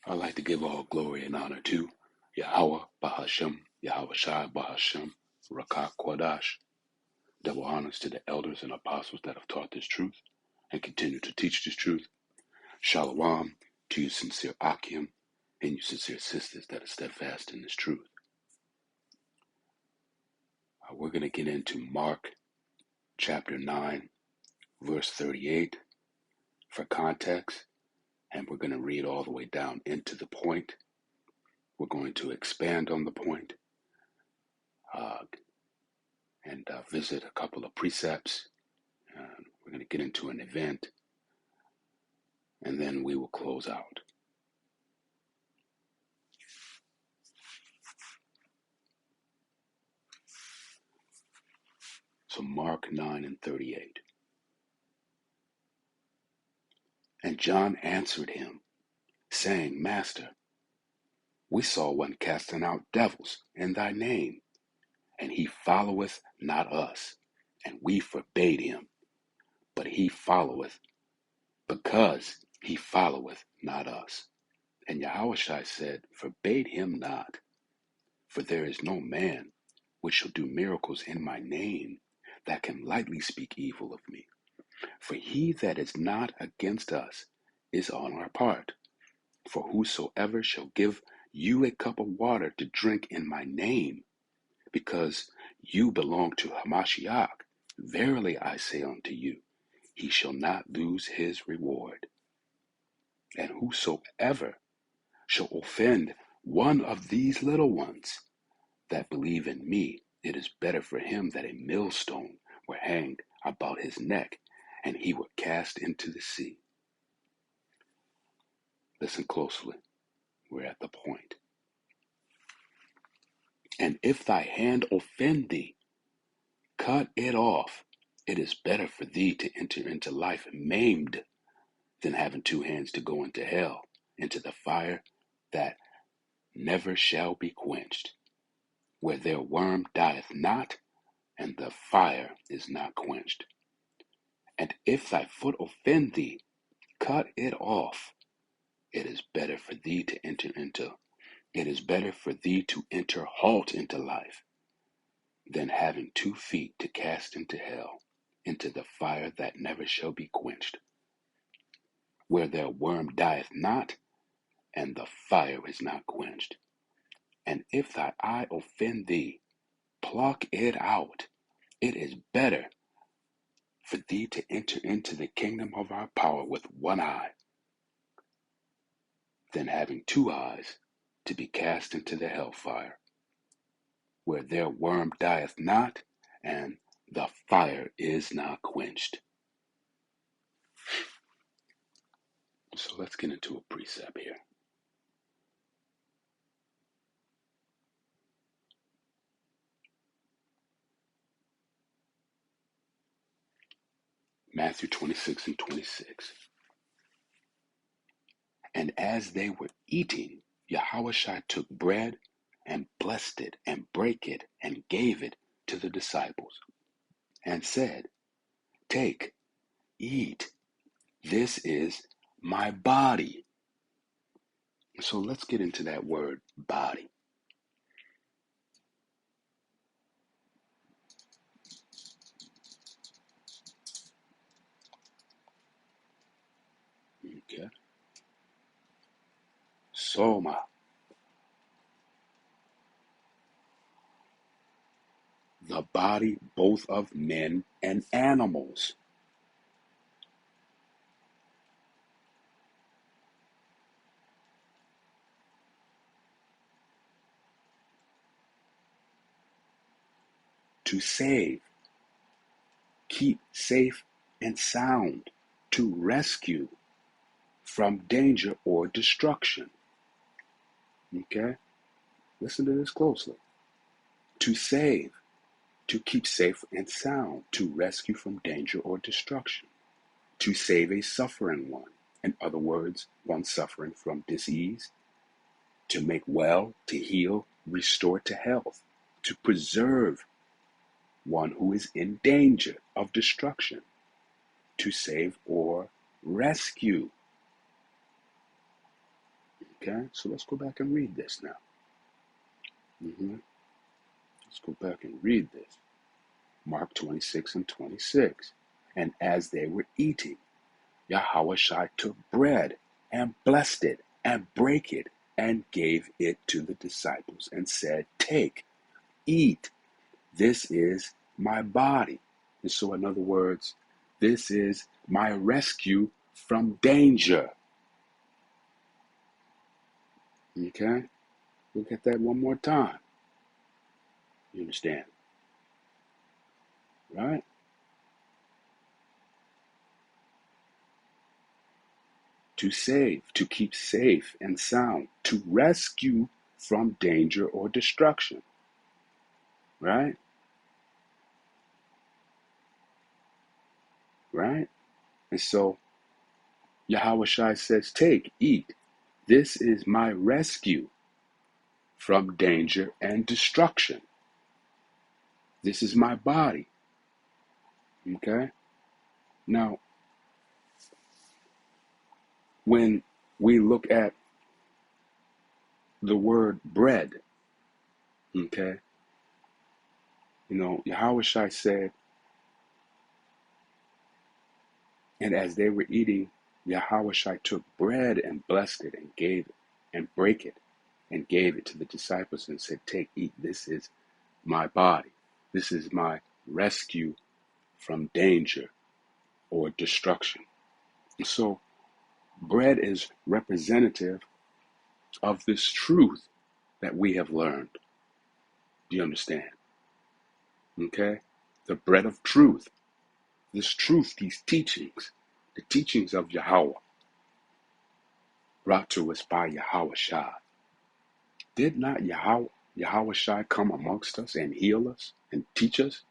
I'd like to give all glory and honor to Yahweh Bahashem, Yahweh Shai Bahashem, Rakak Kwadash. Double honors to the elders and apostles that have taught this truth and continue to teach this truth. Shalom to you sincere Akim and you sincere sisters that are steadfast in this truth. We're going to get into Mark chapter 9, verse 38 for context, and we're going to read all the way down into the point. We're going to expand on the point and visit a couple of precepts. We're going to get into an event, and then we will close out. So Mark 9 and 38. And John answered him, saying, Master, we saw one casting out devils in thy name, and he followeth not us, and we forbade him. But he followeth, because he followeth not us. And Yahushua said, Forbade him not, for there is no man which shall do miracles in my name that can lightly speak evil of me. For he that is not against us is on our part. For whosoever shall give you a cup of water to drink in my name, because you belong to Hamashiach, verily I say unto you, he shall not lose his reward. And whosoever shall offend one of these little ones that believe in me, it is better for him that a millstone were hanged about his neck, and he were cast into the sea. Listen closely. We're at the point. And if thy hand offend thee, cut it off. It is better for thee to enter into life maimed than having two hands to go into hell, into the fire that never shall be quenched, where their worm dieth not, and the fire is not quenched. And if thy foot offend thee, cut it off. It is better for thee to enter halt into life, than having 2 feet to cast into hell, into the fire that never shall be quenched, where their worm dieth not, and the fire is not quenched. And if thy eye offend thee, pluck it out. It is better for thee to enter into the kingdom of our power with one eye, than having 2 eyes to be cast into the hellfire, where their worm dieth not, and the fire is not quenched. So let's get into a precept here. Matthew 26 and 26. And as they were eating, Yahushua took bread and blessed it and brake it and gave it to the disciples and said, Take, eat, this is my body. So let's get into that word body. Okay. Soma. The body both of men and animals. To save, keep safe and sound, to rescue from danger or destruction. Okay? Listen to this closely. To save, to keep safe and sound, to rescue from danger or destruction. To save a suffering one, in other words, one suffering from disease. To make well, to heal, restore to health. To preserve one who is in danger of destruction. To save or rescue. Okay, so let's go back and read this now. Let's go back and read this. Mark 26 and 26. And as they were eating, Yahushua took bread and blessed it and brake it and gave it to the disciples and said, take, eat. This is my body. And so, in other words, this is my rescue from danger. Okay? Look at that one more time. You understand? Right? To save, to keep safe and sound, to rescue from danger or destruction. Right? Right? And so Yahushua says, take, eat. This is my rescue from danger and destruction. This is my body. Okay? Now, when we look at the word bread, okay, Yahushua said, and as they were eating, Yahushua took bread and blessed it and gave it and brake it and gave it to the disciples and said, take, eat. This is my body. This is my rescue from danger or destruction. So bread is representative of this truth that we have learned. Do you understand? Okay? The bread of truth. This truth, these teachings, the teachings of Yahweh, brought to us by Yahushua. Did not Yahushua come amongst us and heal us and teach us?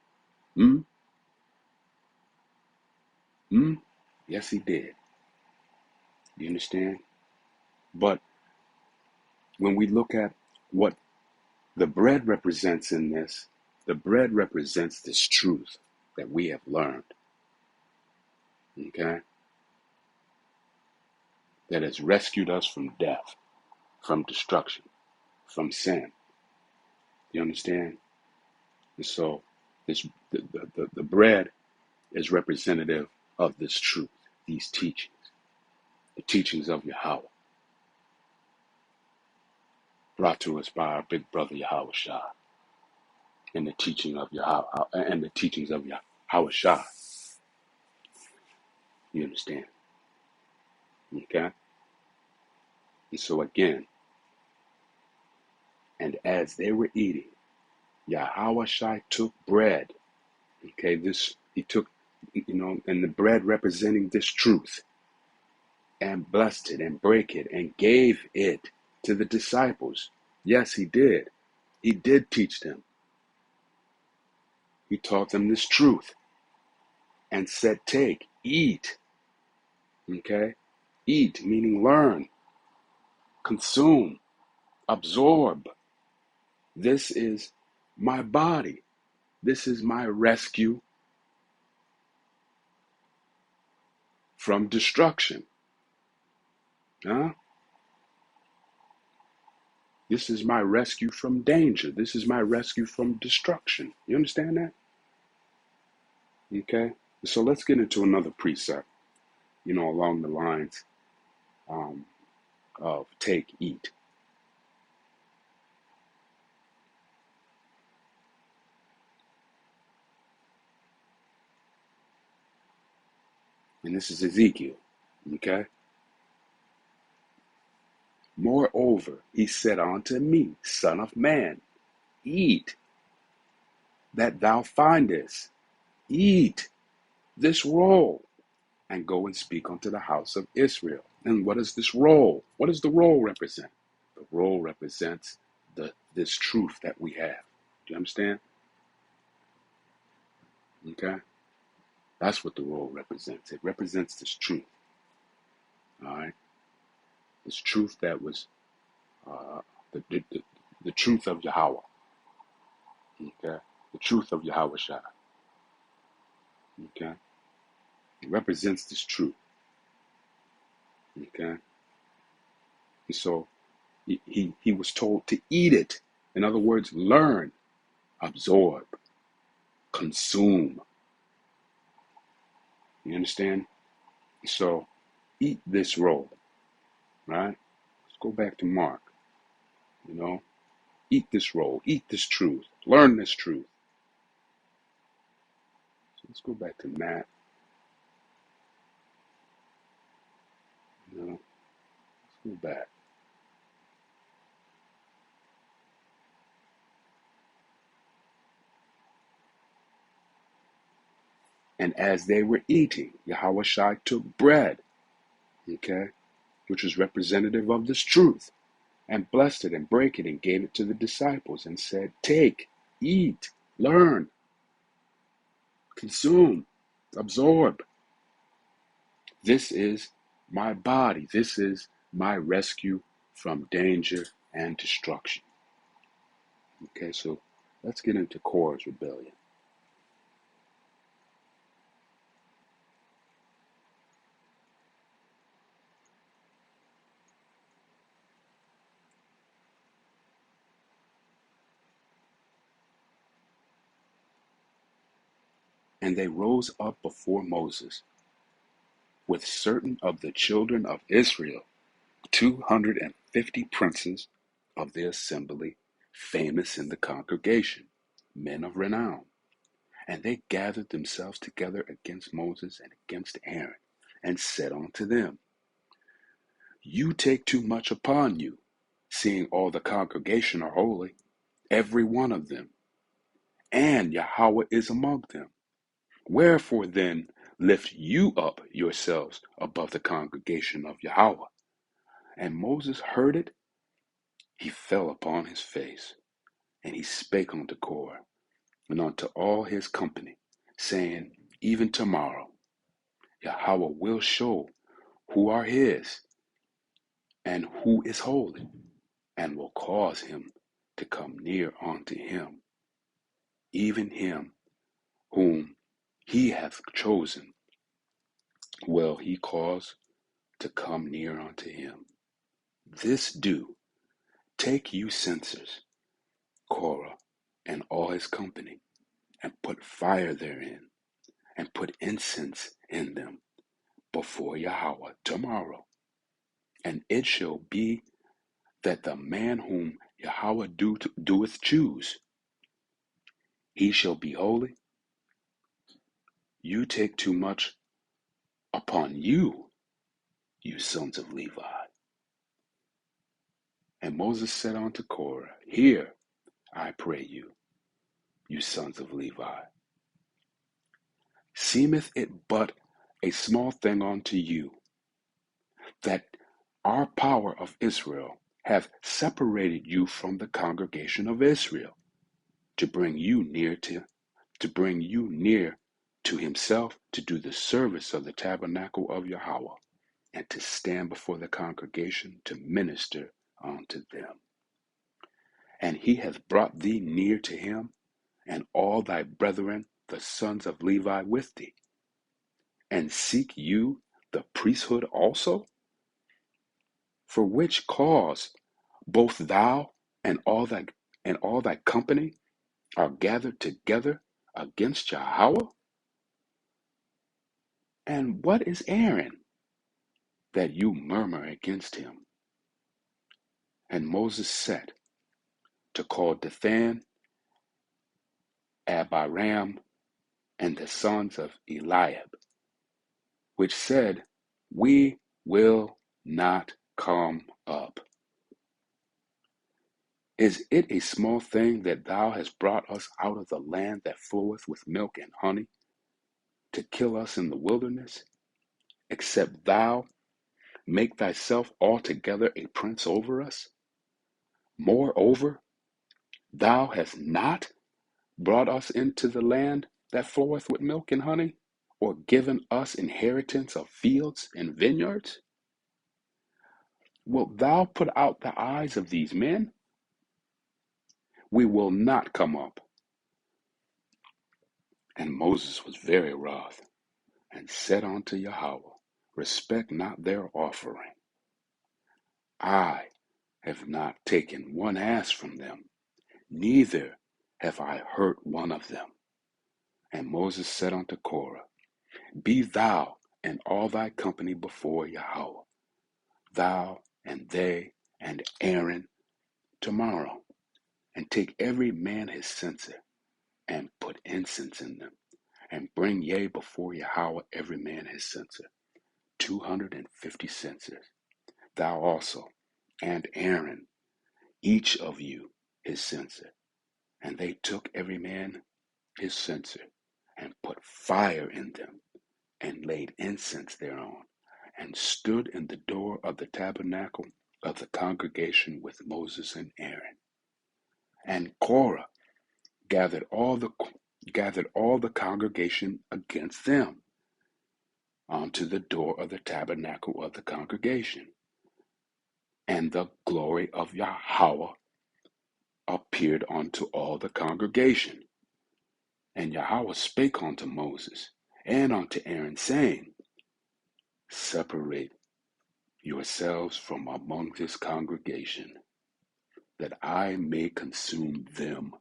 Hmm? Hmm? Yes, he did. Do you understand? But when we look at what the bread represents in this, the bread represents this truth that we have learned. Okay? That has rescued us from death, from destruction, from sin. You understand? And so this the bread is representative of this truth, these teachings, the teachings of Yahweh, brought to us by our big brother Yahushua, and the teaching of Yahweh and the teachings of Yahushua. You understand? Okay? And so again, and as they were eating, Yahushua took bread. Okay, this he took, and the bread representing this truth, and blessed it and brake it and gave it to the disciples. Yes, he did. He did teach them. He taught them this truth and said, take, eat. Okay? Eat, meaning learn, consume, absorb. This is my body. This is my rescue from destruction. Huh? This is my rescue from danger. This is my rescue from destruction. You understand that? Okay? So let's get into another precept, along the lines of take, eat. And this is Ezekiel. Okay? Moreover, he said unto me, Son of man, eat that thou findest. Eat this roll, and go and speak unto the house of Israel. And what is this roll? What does the roll represent? The roll represents this truth that we have. Do you understand? Okay? That's what the roll represents. It represents this truth. All right? This truth that was uh, the truth of Yahweh. Okay? The truth of Yahweh Shai. Okay? It represents this truth. Okay? And so He was told to eat it. In other words, learn, absorb, consume. You understand? So eat this roll, right? Let's go back to Mark, you know. Eat this roll, eat this truth, learn this truth. So let's go back to Matt, you know. Let's go back. And as they were eating, Yahushua took bread, okay, which was representative of this truth, and blessed it and brake it and gave it to the disciples and said, take, eat, learn, consume, absorb. This is my body. This is my rescue from danger and destruction. Okay, so let's get into Korah's rebellion. And they rose up before Moses with certain of the children of Israel, 250 princes of the assembly, famous in the congregation, men of renown. And they gathered themselves together against Moses and against Aaron, and said unto them, you take too much upon you, seeing all the congregation are holy, every one of them, and Yahweh is among them. Wherefore then lift you up yourselves above the congregation of Yahweh. And Moses heard it, he fell upon his face, and he spake unto Korah, and unto all his company, saying, even tomorrow Yahweh will show who are his, and who is holy, and will cause him to come near unto him, even him whom he hath chosen will he cause to come near unto him. This do, take you censers, Korah, and all his company, and put fire therein, and put incense in them before Yahweh tomorrow. And it shall be that the man whom Yahweh doeth choose, he shall be holy. You take too much upon you, you sons of Levi. And Moses said unto Korah, hear, I pray you, you sons of Levi. Seemeth it but a small thing unto you, that our power of Israel hath separated you from the congregation of Israel, to bring you near to himself, to do the service of the tabernacle of Yahweh, and to stand before the congregation to minister unto them. And he hath brought thee near to him, and all thy brethren, the sons of Levi, with thee. And seek you the priesthood also? For which cause both thou and all thy company are gathered together against Yahweh? And what is Aaron, that you murmur against him? And Moses set to call Dathan, Abiram, and the sons of Eliab, which said, we will not come up. Is it a small thing that thou hast brought us out of the land that floweth with milk and honey, to kill us in the wilderness, except thou make thyself altogether a prince over us? Moreover, thou hast not brought us into the land that floweth with milk and honey, or given us inheritance of fields and vineyards? Wilt thou put out the eyes of these men? We will not come up. And Moses was very wroth, and said unto Yahweh, respect not their offering. I have not taken one ass from them, neither have I hurt one of them. And Moses said unto Korah, Be thou and all thy company before Yahweh, thou and they and Aaron tomorrow, and take every man his censer, and put incense in them, and bring ye before Yahweh every man his censer, 250 censers, thou also, and Aaron, each of you his censer. And they took every man his censer, and put fire in them, and laid incense thereon, and stood in the door of the tabernacle of the congregation with Moses and Aaron. And Korah gathered all the congregation against them unto the door of the tabernacle of the congregation. And the glory of Yahweh appeared unto all the congregation. And Yahweh spake unto Moses and unto Aaron, saying, Separate yourselves from among this congregation, that I may consume them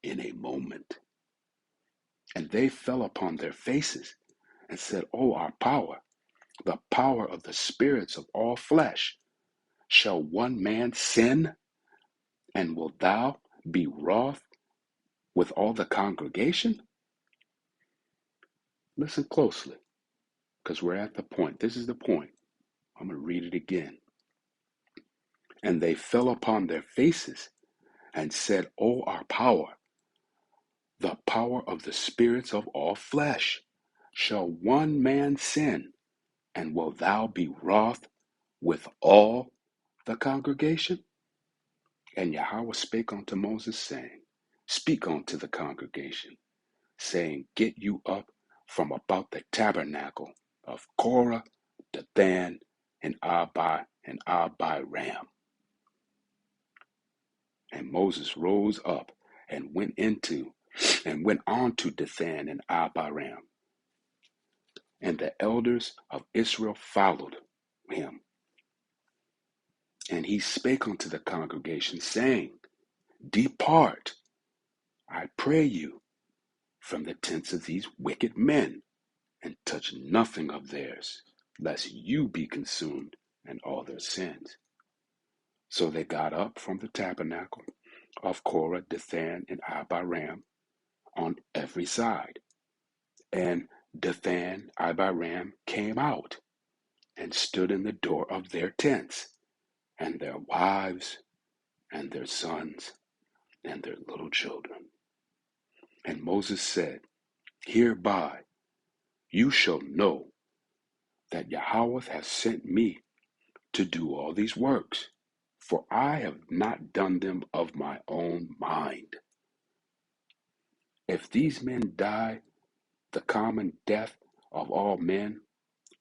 in a moment. And they fell upon their faces, and said, O our power, the power of the spirits of all flesh, shall one man sin? And wilt thou be wroth with all the congregation? Listen closely, because we're at the point. This is the point. I'm going to read it again. And they fell upon their faces, and said, O our power, the power of the spirits of all flesh, shall one man sin? And wilt thou be wroth with all the congregation? And Yahweh spake unto Moses, saying, Speak unto the congregation, saying, Get you up from about the tabernacle of Korah, Dathan, and Abiram. And Moses rose up and went on to Dathan and Abiram. And the elders of Israel followed him. And he spake unto the congregation, saying, Depart, I pray you, from the tents of these wicked men, and touch nothing of theirs, lest you be consumed and all their sins. So they got up from the tabernacle of Korah, Dathan, and Abiram on every side. And Dathan, Abiram came out and stood in the door of their tents, and their wives, and their sons, and their little children. And Moses said, Hereby you shall know that Yahweh has sent me to do all these works, for I have not done them of my own mind. If these men die the common death of all men,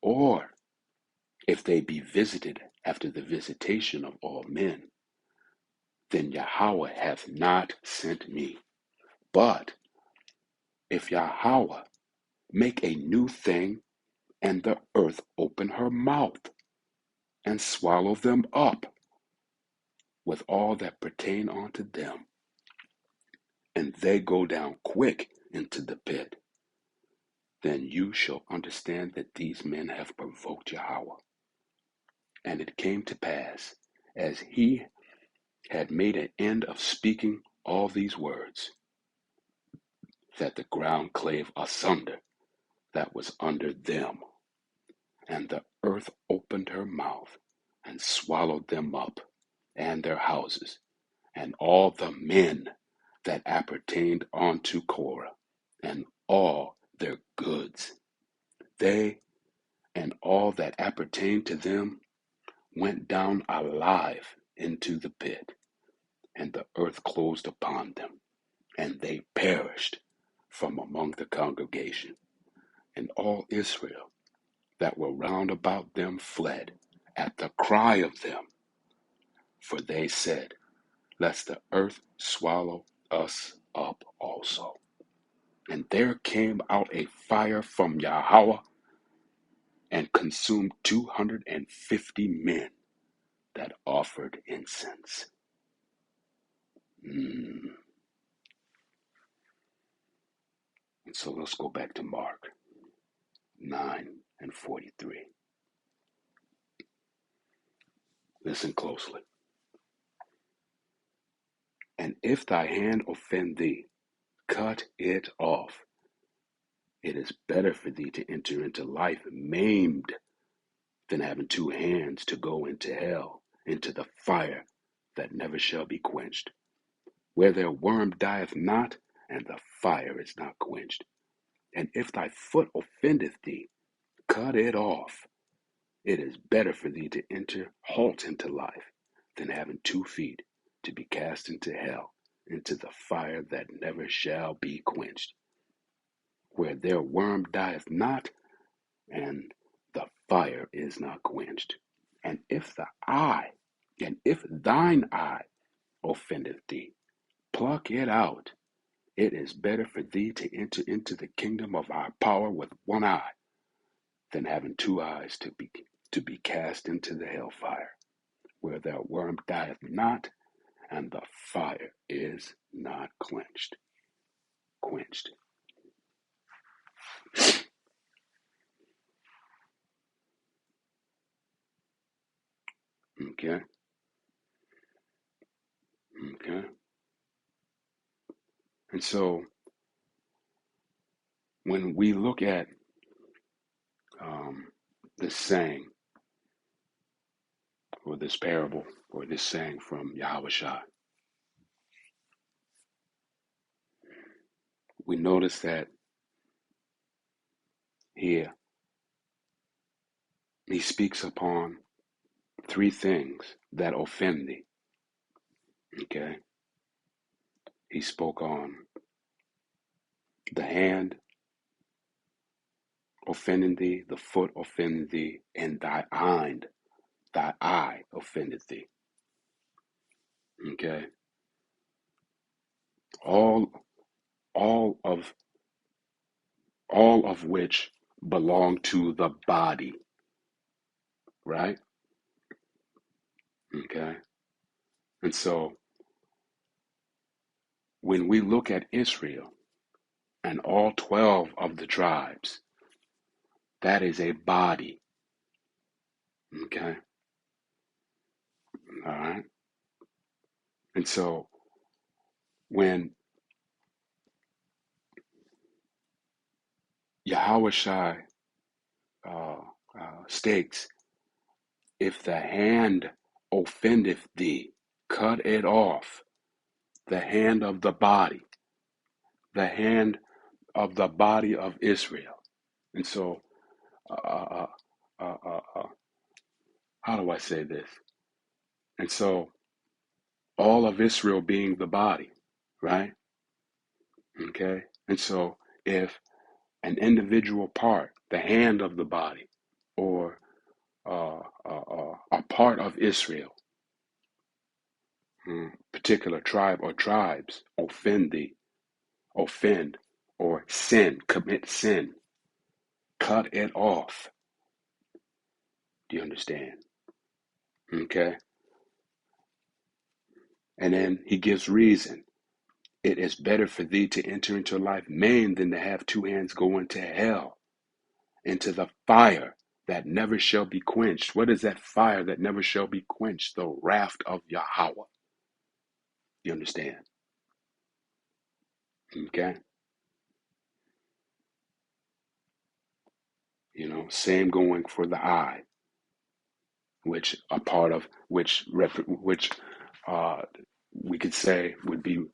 or if they be visited after the visitation of all men, then Yahweh hath not sent me. But if Yahweh make a new thing, and the earth open her mouth, and swallow them up, with all that pertain unto them, and they go down quick into the pit, then you shall understand that these men have provoked Yahweh. And it came to pass, as he had made an end of speaking all these words, that the ground clave asunder that was under them, and the earth opened her mouth, and swallowed them up, and their houses, and all the men that appertained unto Korah, and all their goods. They and all that appertained to them went down alive into the pit, and the earth closed upon them, and they perished from among the congregation. And all Israel that were round about them fled at the cry of them, for they said, Lest the earth swallow us up also. And there came out a fire from Yahweh, and consumed 250 men that offered incense. And so let's go back to Mark 9:43. Listen closely. And if thy hand offend thee, cut it off. It is better for thee to enter into life maimed than having two hands to go into hell, into the fire that never shall be quenched, where their worm dieth not, and the fire is not quenched. And if thy foot offendeth thee, cut it off. It is better for thee to enter halt into life than having 2 feet to be cast into hell, into the fire that never shall be quenched, where their worm dieth not, and the fire is not quenched. And if thine eye offendeth thee, pluck it out. It is better for thee to enter into the kingdom of our power with one eye than having 2 eyes to be cast into the hellfire, where their worm dieth not, and the fire is not quenched. Okay? Okay? And so when we look at this saying, or this parable, or this saying from Yahushua, we notice that here he speaks upon 3 things that offend thee. Okay? He spoke on the hand offending thee, the foot offending thee, and thy eye offended thee. Okay? All of which belong to the body, right? Okay? And so when we look at Israel and all 12 of the tribes, that is a body. Okay? All right? And so when Yahushua states, if the hand offendeth thee, cut it off. The hand of the body of Israel. And so, uh, uh, uh, uh, how do I say this? And so, all of Israel being the body, right? Okay? And so, if an individual part, the hand of the body, or a part of Israel, particular tribe or tribes, offend, or commit sin, cut it off. Do you understand? Okay? And then he gives reason. It is better for thee to enter into life maimed than to have 2 hands go into hell, into the fire that never shall be quenched. What is that fire that never shall be quenched? The wrath of Yahweh. You understand? Okay? Same going for the eye, which a part of which uh, we could say would be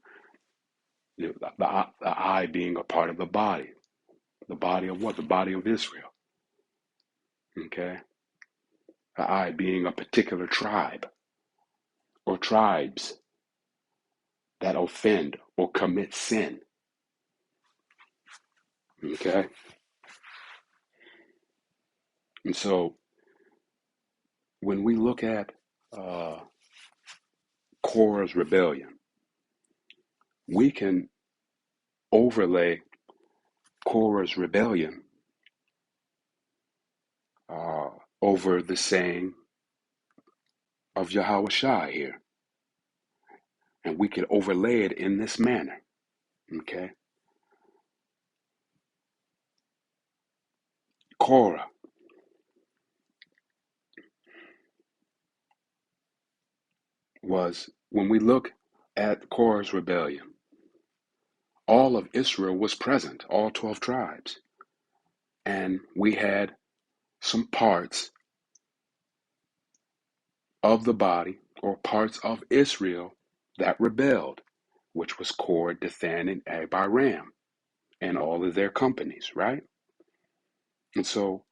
the eye being a part of the body. The body of what? The body of Israel. Okay? The eye being a particular tribe or tribes that offend or commit sin. Okay? And so when we look at Korah's rebellion, we can overlay Korah's rebellion over the saying of Yahweh Shai here. And we could overlay it in this manner. Okay? Korah was, when we look at Korah's rebellion, all of Israel was present, all 12 tribes. And we had some parts of the body or parts of Israel that rebelled, which was Korah, Dathan, and Abiram, and all of their companies, right? And so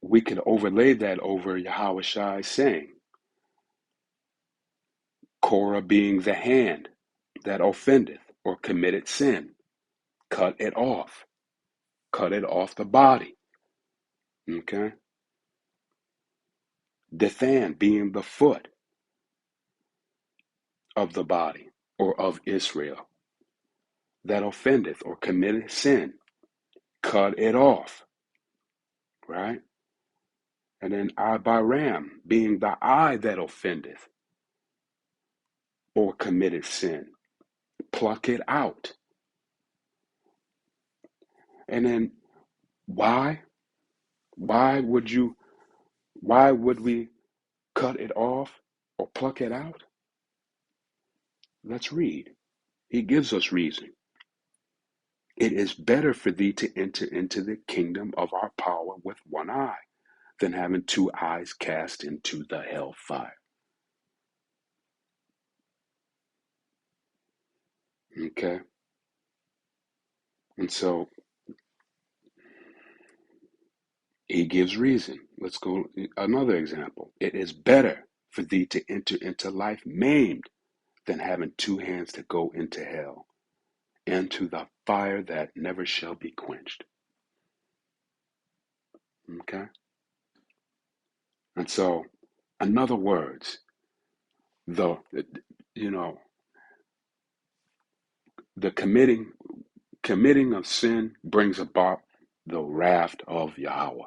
we could overlay that over Yahweh Shai saying, Korah being the hand that offendeth or committed sin, cut it off the body, okay? Dathan being the foot of the body or of Israel that offendeth or committed sin, cut it off, right? And then Abiram being the eye that offendeth or committed sin, pluck it out. And then why? Why would we cut it off or pluck it out? Let's read. He gives us reason. It is better for thee to enter into the kingdom of our power with one eye than having two eyes cast into the hell fire. Okay? And so he gives reason. Let's go another example. It is better for thee to enter into life maimed than having two hands to go into hell, into the fire that never shall be quenched. Okay? And so, in other words, the you know, the committing of sin brings about the wrath of Yahweh.